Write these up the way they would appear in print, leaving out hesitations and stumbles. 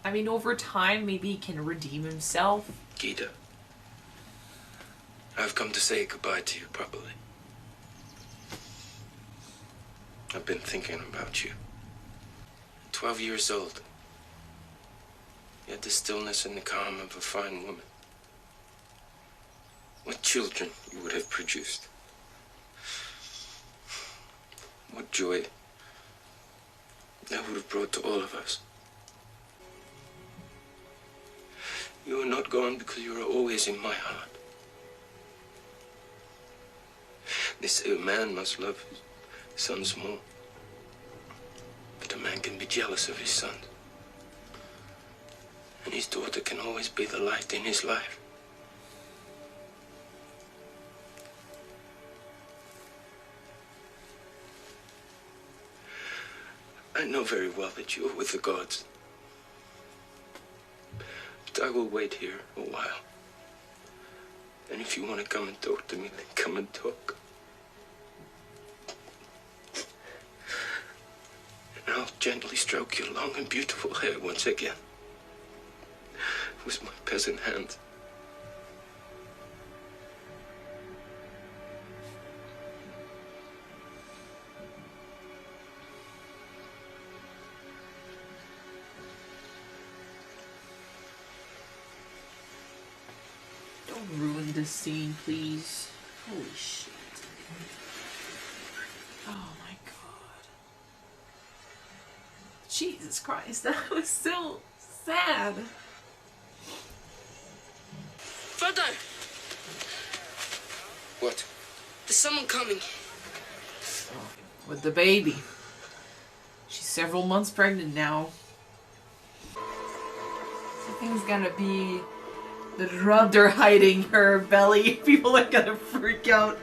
I mean, over time, maybe he can redeem himself. Gita, I've come to say goodbye to you properly. I've been thinking about you. 12 years old. You had the stillness and the calm of a fine woman. What children you would have produced. What joy that would have brought to all of us. You are not gone because you are always in my heart. They say a man must love his sons more. But a man can be jealous of his son. And his daughter can always be the light in his life. I know very well that you are with the gods. But I will wait here a while. And if you want to come and talk to me, then come and talk. And I'll gently stroke your long and beautiful hair once again. With my peasant hands. Don't ruin this scene, please. Holy shit. Oh my god. Jesus Christ, that was so sad. Father! What? There's someone coming. With the baby. She's several months pregnant now. I think it's gonna be the Rub, they're hiding her belly. People are gonna freak out.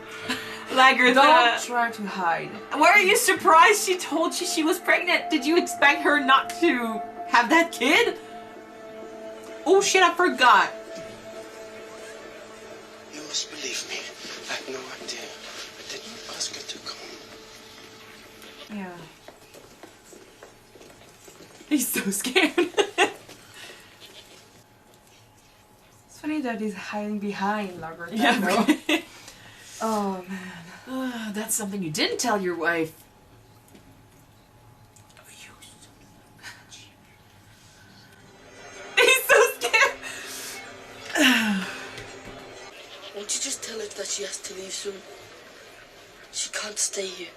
Lagertha. Don't try to hide. Why are you surprised she told you she was pregnant? Did you expect her not to have that kid? Oh shit, I forgot. You must believe me. I had no idea. I didn't ask her to come. Yeah. He's so scared. It's funny that he's hiding behind Lagertha. Yeah, bro. Oh man. That's something you didn't tell your wife. He's so scared. Won't you just tell her that she has to leave soon? She can't stay here.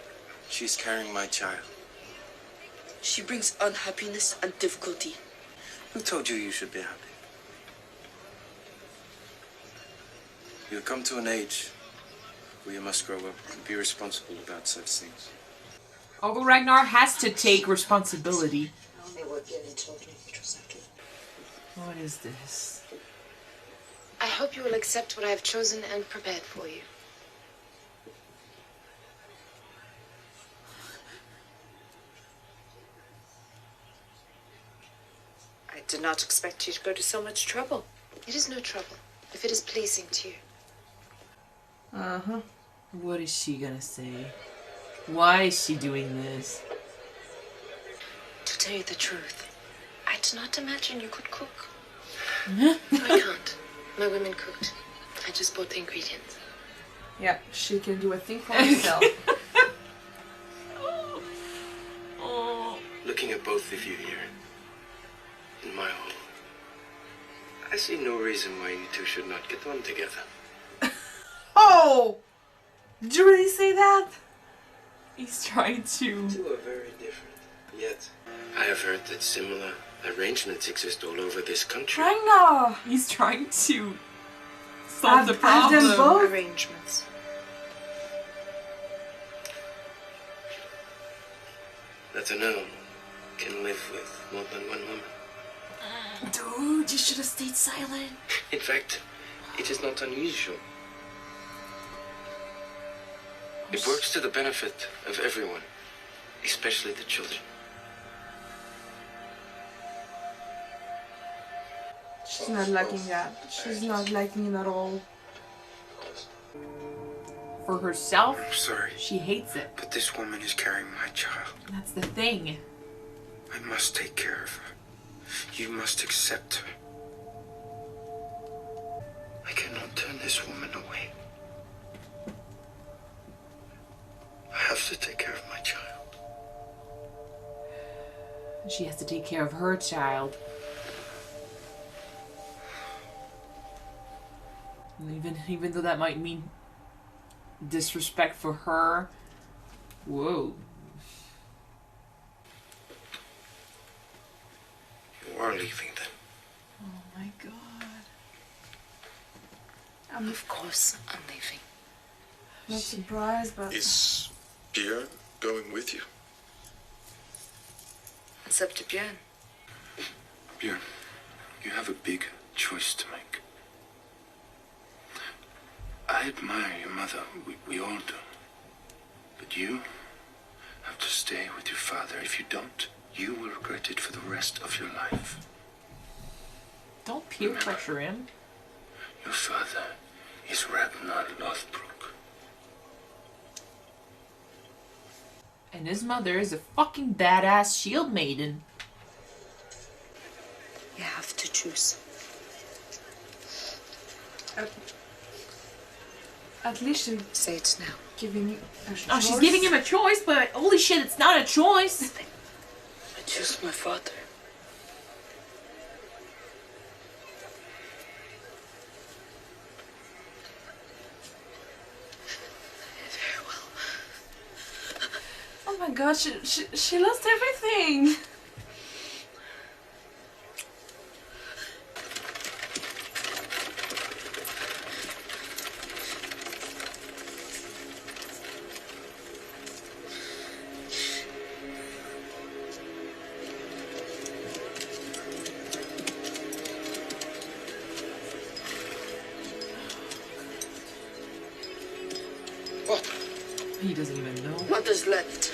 She's carrying my child. She brings unhappiness and difficulty. Who told you you should be happy? You have come to an age where you must grow up and be responsible about such things. Although Ragnar has to take responsibility. What is this? I hope you will accept what I have chosen and prepared for you. I did not expect you to go to so much trouble. It is no trouble, if it is pleasing to you. Uh-huh. What is she gonna say? Why is she doing this? To tell you the truth, I did not imagine you could cook. I can't. My women cooked. I just bought the ingredients. Yeah, she can do a thing for herself. Looking at both of you here, in my home, I see no reason why you two should not get on together. Oh! Did you really say that? He's trying to... Two are very different, yet I have heard that similar arrangements exist all over this country. Ragnar! He's trying to solve the Have them problem. both. Arrangements. That an elm can live with more than one woman. Dude, you should have stayed silent. In fact, it is not unusual. It works to the benefit of everyone, especially the children. She's not liking that. She's not liking it at all. For herself, I'm sorry, she hates it. but this woman is carrying my child. That's the thing. I must take care of her. You must accept her. I cannot turn this woman away. I have to take care of my child. She has to take care of her child. And even though that might mean disrespect for her. Whoa. You are leaving then. Oh my god. Of course, I'm leaving. Not surprised, but Is Bjorn going with you? It's up to Bjorn. Bjorn, you have a big choice to make. I admire your mother. We all do. But you have to stay with your father. If you don't, you will regret it for the rest of your life. Don't peer pressure him. Your father is Ragnar Lothbrok. And his mother is a fucking badass shield maiden. you have to choose. At least she's Say it now. giving you a choice. Oh, she's giving him a choice, but holy shit, it's not a choice. I choose my father. Very well. Oh my god, she lost everything. What? He doesn't even know. What is left?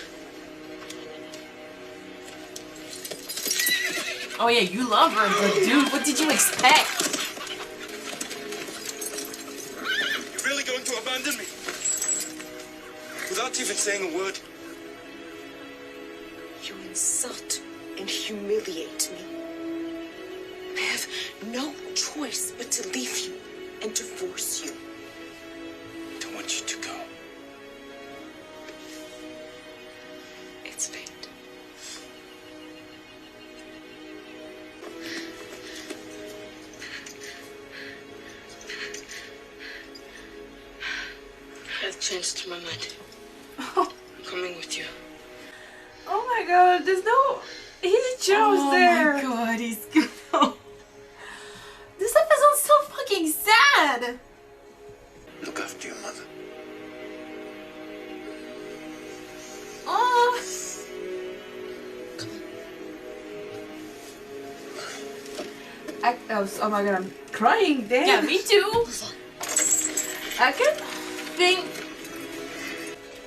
Oh yeah, you love her, but dude, what did you expect? You're really going to abandon me? Without even saying a word? You insult and humiliate me. I have no choice but to leave you and divorce you. I don't want you to go. It's fate. I've changed my mind. I'm coming with you. Oh my god, there's no easy choice there. Oh my god, he's good. This episode's so fucking sad. Look after your mother. Oh. Oh my god, I'm crying there. Yeah, me too. I can think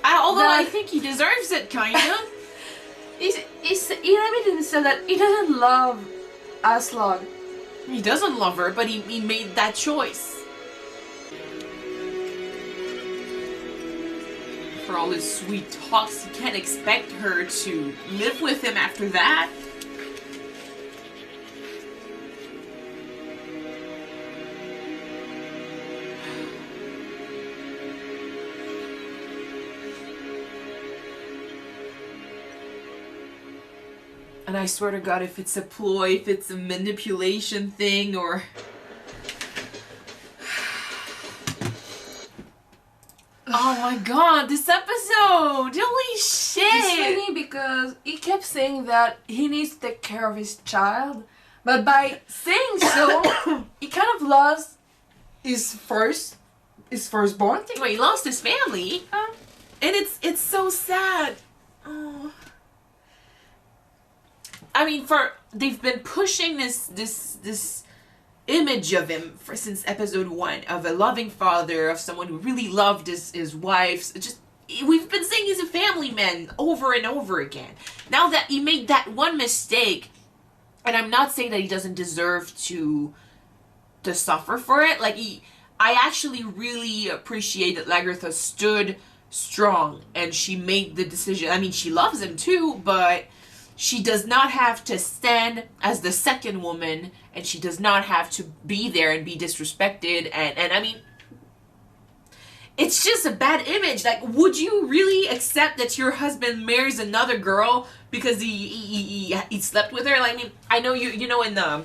Although I That- think he deserves it, kinda. he even said that he doesn't love Aslog. He doesn't love her, but he made that choice. For all his sweet talks, you can't expect her to live with him after that. And I swear to God, if it's a ploy, if it's a manipulation thing, or... Oh my god, this episode! Holy shit! It's funny because he kept saying that he needs to take care of his child, but by saying so, he kind of lost his firstborn thing. Well, he lost his family. And it's so sad. Oh. I mean, they've been pushing this image of him since episode 1, of a loving father, of someone who really loved his wife. We've been saying he's a family man over and over again. Now that he made that one mistake, and I'm not saying that he doesn't deserve to suffer for it. I actually really appreciate that Lagertha stood strong and she made the decision. I mean, she loves him too, but she does not have to stand as the second woman, and she does not have to be there and be disrespected. And I mean, it's just a bad image. Like, would you really accept that your husband marries another girl because he slept with her? Like, I mean, I know you know in the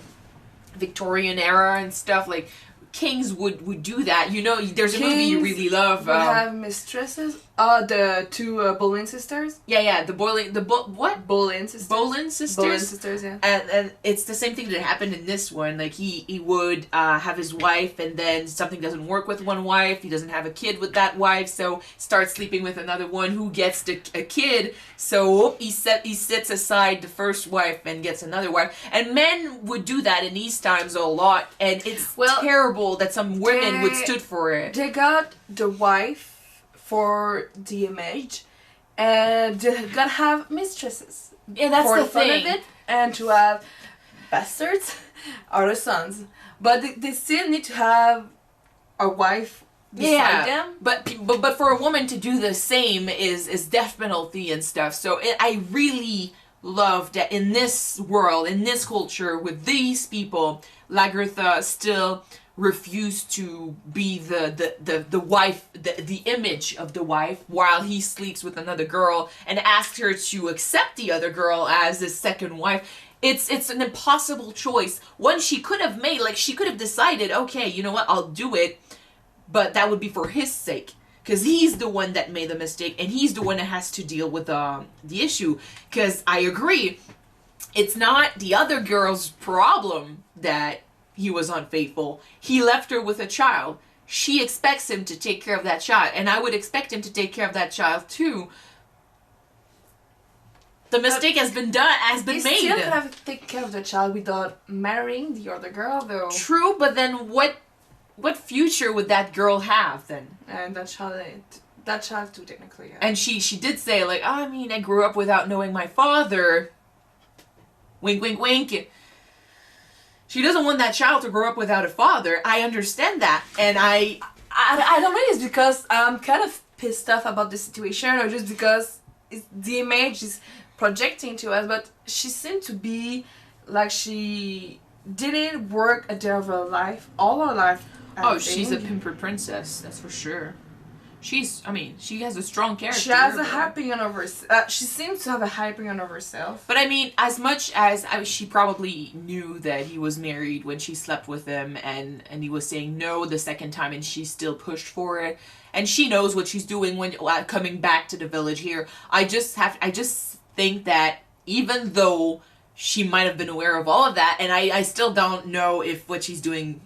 Victorian era and stuff, like, kings would do that. You know, there's a movie you really love. Would have mistresses. The two Boleyn sisters. Yeah, what? Boleyn sisters. Boleyn sisters. Boleyn sisters, yeah. And it's the same thing that happened in this one. Like, he would have his wife, and then something doesn't work with one wife. He doesn't have a kid with that wife, so starts sleeping with another one who gets a kid. So he sets aside the first wife and gets another wife. And men would do that in these times a lot, and it's terrible that some women would stood for it. They got the wife for the image, and they gotta have mistresses. Yeah, that's for the fun thing. of it, and to have bastards or the sons. But they still need to have a wife beside them. But for a woman to do the same is death penalty and stuff. So I really love that in this world, in this culture, with these people, Lagertha still refused to be the wife, the image of the wife, while he sleeps with another girl, and asked her to accept the other girl as his second wife. It's an impossible choice. One she could have made. Like, she could have decided, okay, you know what, I'll do it, but that would be for his sake, because he's the one that made the mistake, and he's the one that has to deal with the issue. Because I agree, it's not the other girl's problem that he was unfaithful. He left her with a child. She expects him to take care of that child, and I would expect him to take care of that child too. The mistake has been made. You still have to take care of the child without marrying the other girl, though. True, but then what future would that girl have then? And that child too, technically. Yeah. And she did say, like, oh, I mean, I grew up without knowing my father. Wink, wink, wink. She doesn't want that child to grow up without a father. I understand that. And I don't know if it's because I'm kind of pissed off about the situation, or just because the image is projecting to us, but she seemed to be like she didn't work a day of her life, all her life. She's a pampered princess, that's for sure. She has a strong character. She has a hyping on over. She seems to have a hyping on over herself. But I mean, as much as she probably knew that he was married when she slept with him, and he was saying no the second time, and she still pushed for it, and she knows what she's doing when coming back to the village here. I just think that even though she might have been aware of all of that, and I still don't know if what she's doing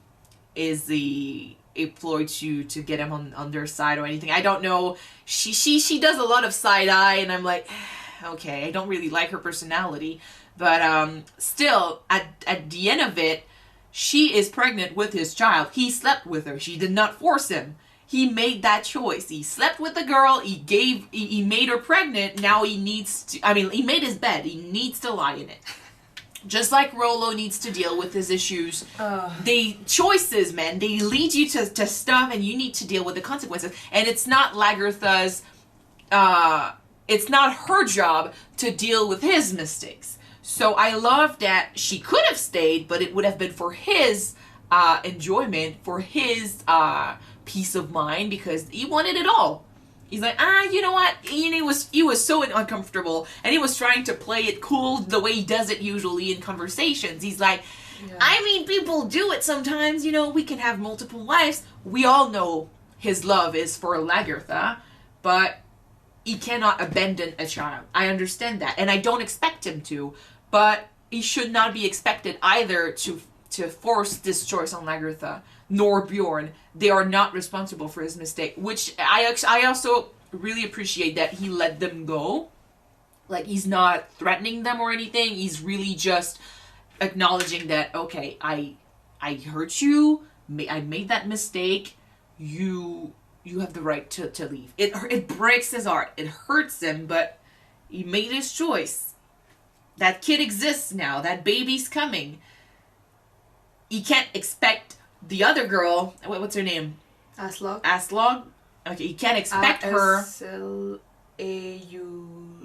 is a ploy to get him on their side or anything. I don't know. She does a lot of side eye, and I'm like, okay, I don't really like her personality, but still at the end of it, she is pregnant with his child. He slept with her. She did not force him. He made that choice. He slept with the girl. He made her pregnant. Now he needs to. I mean, he made his bed. He needs to lie in it. Just like Rollo needs to deal with his issues. The choices, man, they lead you to stuff, and you need to deal with the consequences. And it's not Lagertha's, it's not her job to deal with his mistakes. So I love that she could have stayed, but it would have been for his enjoyment, for his peace of mind, because he wanted it all. He's like, you know what? He was so uncomfortable, and he was trying to play it cool the way he does it usually in conversations. He's like, yeah. I mean, people do it sometimes, you know, we can have multiple wives. We all know his love is for Lagertha, but he cannot abandon a child. I understand that, and I don't expect him to, but he should not be expected either to force this choice on Lagertha, nor Bjorn. They are not responsible for his mistake, which I also really appreciate that he let them go. Like, he's not threatening them or anything. He's really just acknowledging that, okay, I hurt you. I made that mistake. You have the right to leave. It breaks his heart. It hurts him, but he made his choice. That kid exists now. That baby's coming. He can't expect the other girl, what's her name? Aslog. Okay, you can't expect her. Aslaude.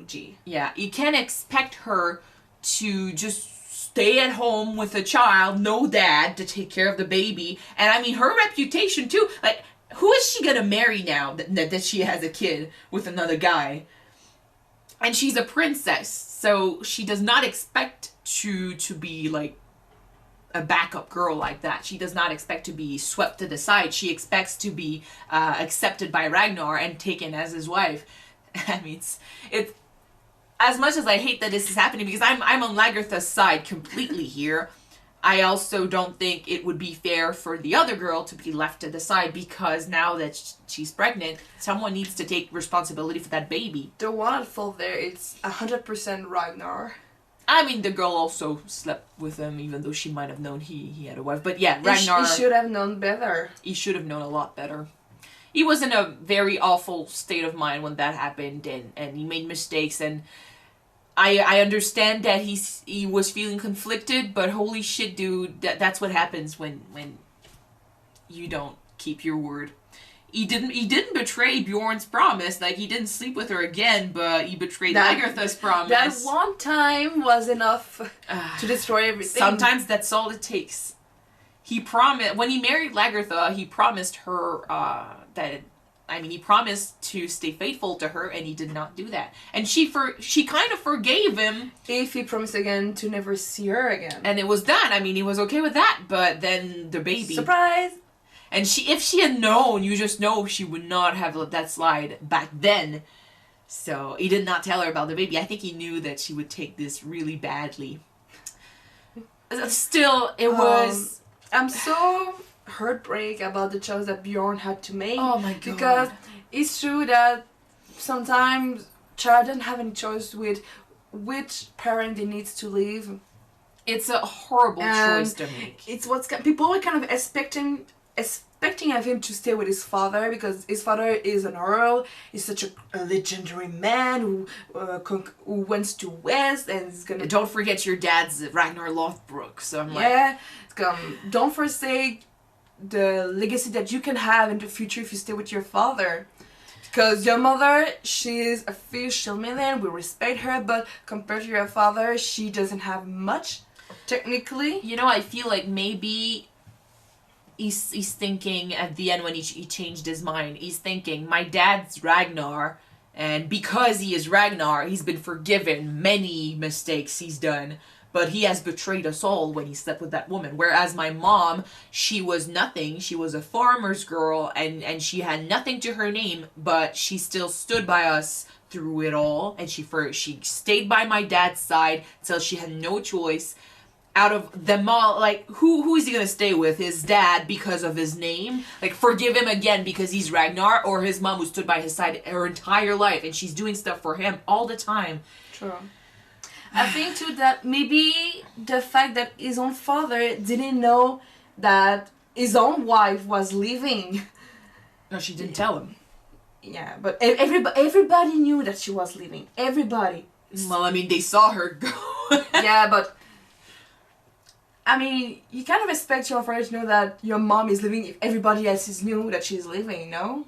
G. Yeah, you can't expect her to just stay at home with a child, no dad to take care of the baby. And I mean, her reputation too. Like, who is she gonna marry now that she has a kid with another guy? And she's a princess, so she does not expect to be like a backup girl like that. She does not expect to be swept to the side. She expects to be accepted by Ragnar and taken as his wife. I mean, it's as much as I hate that this is happening, because I'm on Lagertha's side completely here. I also don't think it would be fair for the other girl to be left to the side, because now that she's pregnant, someone needs to take responsibility for that baby. The one at fault there, it's 100% Ragnar. I mean, the girl also slept with him, even though she might have known he had a wife. But yeah, Ragnar... He should have known better. He should have known a lot better. He was in a very awful state of mind when that happened, and he made mistakes, and I understand that he was feeling conflicted, but holy shit, dude, that's what happens when you don't keep your word. He didn't betray Bjorn's promise. Like, he didn't sleep with her again, but he betrayed Lagertha's promise. That one time was enough to destroy everything. Sometimes that's all it takes. He promised, when he married Lagertha, he promised her he promised to stay faithful to her, and he did not do that. And she kind of forgave him. If he promised again to never see her again. And it was done. I mean, he was okay with that, but then the baby. Surprise! And if she had known, you just know she would not have let that slide back then. So he did not tell her about the baby. I think he knew that she would take this really badly. Still, it was... I'm so heartbreak about the choice that Bjorn had to make. Oh my god. Because it's true that sometimes child don't have any choice with which parent they needs to leave. It's a horrible choice to make. It's people were kind of expecting of him to stay with his father, because his father is an earl. He's such a legendary man who went to West and is gonna. Don't forget your dad's Ragnar Lothbrok. So I'm don't forsake the legacy that you can have in the future if you stay with your father. Because your mother, she's a fierce shieldman, we respect her, but compared to your father, she doesn't have much, technically. You know, I feel like maybe he's thinking at the end when he changed his mind, he's thinking, my dad's Ragnar, and because he is Ragnar, he's been forgiven many mistakes he's done. But he has betrayed us all when he slept with that woman. Whereas my mom, she was nothing. She was a farmer's girl, and she had nothing to her name, but she still stood by us through it all. And she stayed by my dad's side till she had no choice. Out of them all, like, who is he gonna stay with? His dad because of his name? Like, forgive him again because he's Ragnar? Or his mom who stood by his side her entire life and she's doing stuff for him all the time? True. I think too that maybe the fact that his own father didn't know that his own wife was leaving. No, she didn't tell him. Yeah, but everybody knew that she was leaving. Everybody. Well, I mean, they saw her go. Yeah, but I mean, you kind of expect your father to know that your mom is leaving if everybody else knew that she's leaving, no?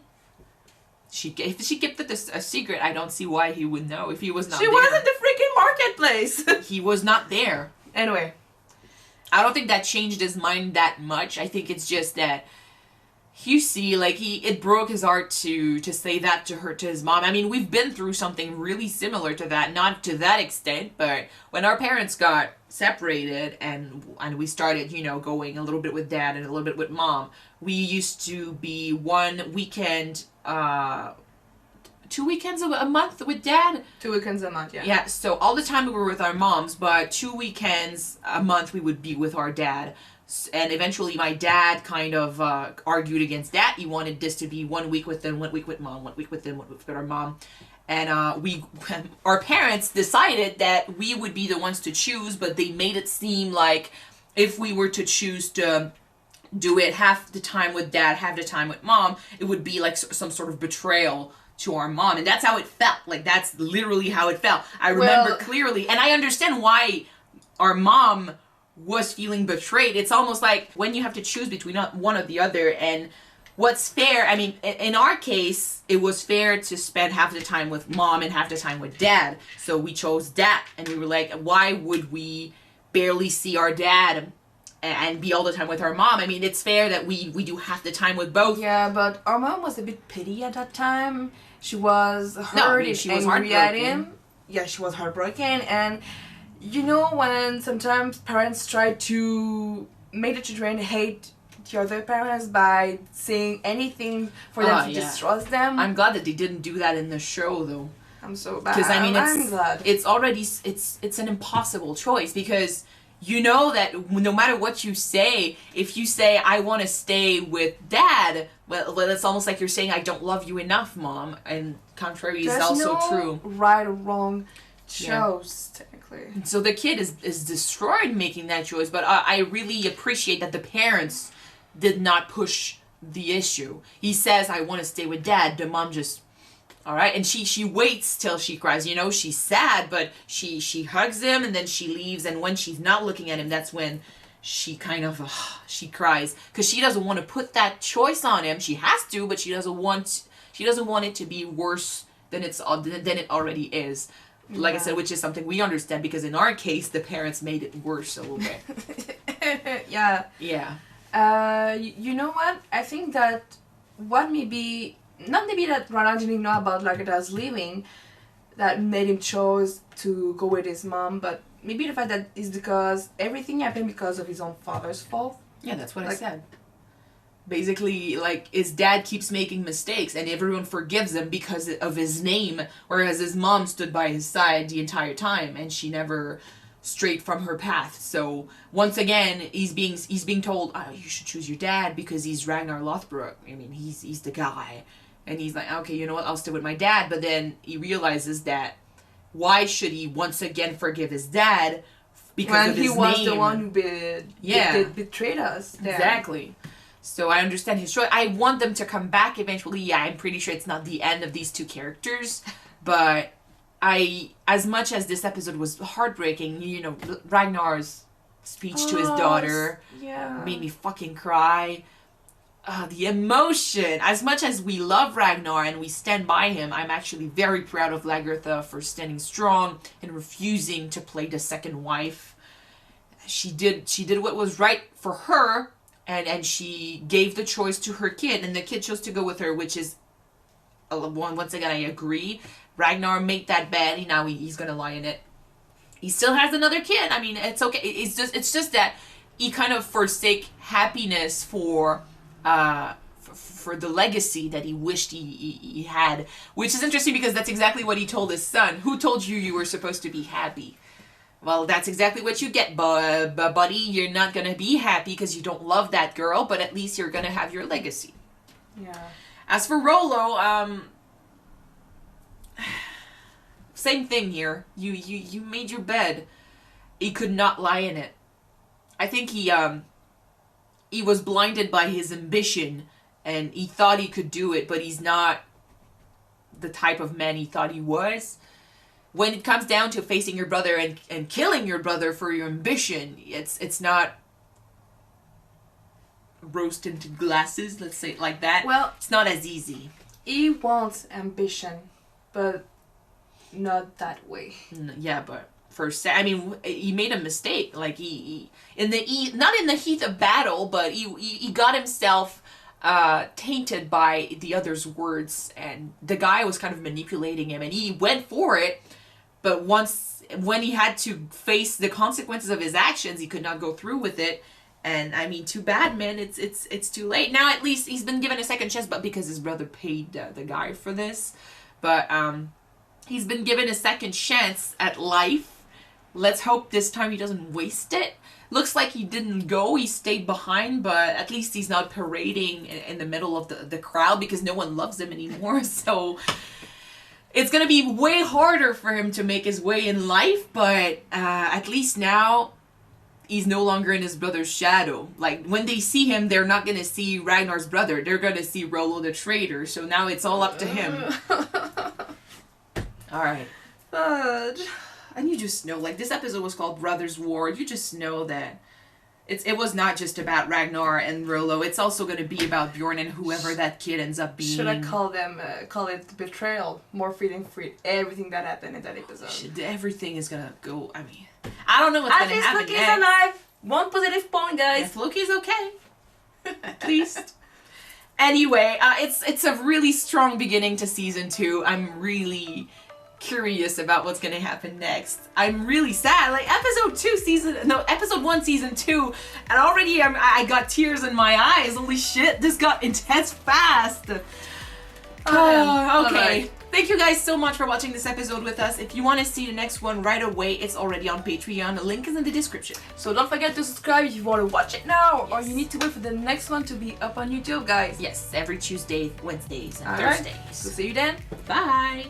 If she kept it a secret, I don't see why he would know if he was not there. She was in the freaking marketplace! He was not there. Anyway. I don't think that changed his mind that much. I think it's just that, you see, like, it broke his heart to say that to his mom. I mean, we've been through something really similar to that. Not to that extent, but when our parents got separated and we started, going a little bit with dad and a little bit with mom, we used to be one weekend... 2 weekends a month with dad? 2 weekends a month, yeah. Yeah, so all the time we were with our moms, but 2 weekends a month we would be with our dad. And eventually my dad kind of argued against that. He wanted this to be 1 week with them, 1 week with mom, 1 week with them, 1 week with our mom. And our parents decided that we would be the ones to choose, but they made it seem like if we were to choose to do it half the time with dad, half the time with mom, it would be like some sort of betrayal to our mom. And that's how it felt. Like, that's literally how it felt. I remember clearly. And I understand why our mom was feeling betrayed. It's almost like when you have to choose between one or the other, and what's fair, I mean, in our case, it was fair to spend half the time with mom and half the time with dad. So we chose dad, and we were like, why would we barely see our dad and be all the time with our mom? I mean, it's fair that we do half the time with both. Yeah, but our mom was a bit pity at that time. She was hurt and she was angry at heartbroken. him. Yeah, she was heartbroken. And you know when sometimes parents try to make the children hate the other parents by saying anything for them to distrust them. I'm glad that they didn't do that in the show, though. I'm so bad. Because I mean, I'm glad. it's already it's an impossible choice, because you know that no matter what you say, if you say I want to stay with dad, well, it's almost like you're saying I don't love you enough, mom. And contrary is also true. Right or wrong choice, technically. So the kid is destroyed making that choice, but I really appreciate that the parents did not push the issue. He says, I want to stay with dad. The mom just, all right. And she waits till she cries. You know, she's sad, but she hugs him and then she leaves. And when she's not looking at him, that's when she kind of, she cries. Because she doesn't want to put that choice on him. She has to, but she doesn't want it to be worse than it already is. Like I said, which is something we understand, because in our case, the parents made it worse a little bit. Yeah. Yeah. You know what? I think that what not maybe that Ragnar didn't know about Lagertha's leaving that made him choose to go with his mom, but maybe the fact that is because everything happened because of his own father's fault. Yeah, that's what I said. Basically, like, his dad keeps making mistakes and everyone forgives him because of his name, whereas his mom stood by his side the entire time and she never strayed from her path. So once again, he's being told, oh, you should choose your dad because he's Ragnar Lothbrok. I mean, he's the guy. And he's like, okay, you know what, I'll stay with my dad. But then he realizes that why should he once again forgive his dad because of his name? When he was the one who betrayed us. Yeah. Exactly. So I understand his choice. I want them to come back eventually. Yeah, I'm pretty sure it's not the end of these two characters. But as much as this episode was heartbreaking, you know, Ragnar's speech to his daughter made me fucking cry. The emotion. As much as we love Ragnar and we stand by him, I'm actually very proud of Lagertha for standing strong and refusing to play the second wife. She did what was right for her, and she gave the choice to her kid, and the kid chose to go with her, which is, once again, I agree. Ragnar made that bed, now he's gonna lie in it. He still has another kid. I mean, it's okay. It's just that he kind of forsake happiness for the legacy that he wished he had, which is interesting because that's exactly what he told his son. Who told you were supposed to be happy? Well, that's exactly what you get, buddy. You're not gonna be happy because you don't love that girl, but at least you're gonna have your legacy. Yeah. As for Rollo, same thing here. You made your bed. He could not lie in it. I think he was blinded by his ambition, and he thought he could do it, but he's not the type of man he thought he was. When it comes down to facing your brother and killing your brother for your ambition, it's not rose tinted glasses, let's say it like that. Well, it's not as easy. He wants ambition, but not that way. Yeah, but I mean, he made a mistake. Like not in the heat of battle, but he got himself tainted by the other's words, and the guy was kind of manipulating him, and he went for it. But when he had to face the consequences of his actions, he could not go through with it. And I mean, too bad, man. It's too late now. At least he's been given a second chance, but because his brother paid the guy for this. But he's been given a second chance at life. Let's hope this time he doesn't waste it. Looks like he didn't go. He stayed behind, but at least he's not parading in the middle of the crowd because no one loves him anymore. So it's going to be way harder for him to make his way in life, but at least now he's no longer in his brother's shadow. Like, when they see him, they're not going to see Ragnar's brother. They're going to see Rollo the traitor. So now it's all up to him. All right. Fudge. And you just know, like, this episode was called Brothers' War. You just know that it was not just about Ragnar and Rollo. It's also going to be about Bjorn and whoever that kid ends up being. Should I call it betrayal? More feeling free. Everything that happened in that episode. Everything is going to go. I mean, I don't know what's going to happen Loki's next. alive. 1 positive point, guys. Yes, Loki's okay. At least. Anyway, it's a really strong beginning to season 2. I'm really curious about what's gonna happen next. I'm really sad. Like episode 1 season 2, and already I got tears in my eyes. Holy shit, this got intense fast. Okay. Thank you guys so much for watching this episode with us. If you want to see the next one right away, it's already on Patreon. The link is in the description. So don't forget to subscribe if you want to watch it now, or you need to wait for the next one to be up on YouTube, guys. Yes, every Tuesday, Wednesdays, and All right. Thursdays. So see you then. Bye.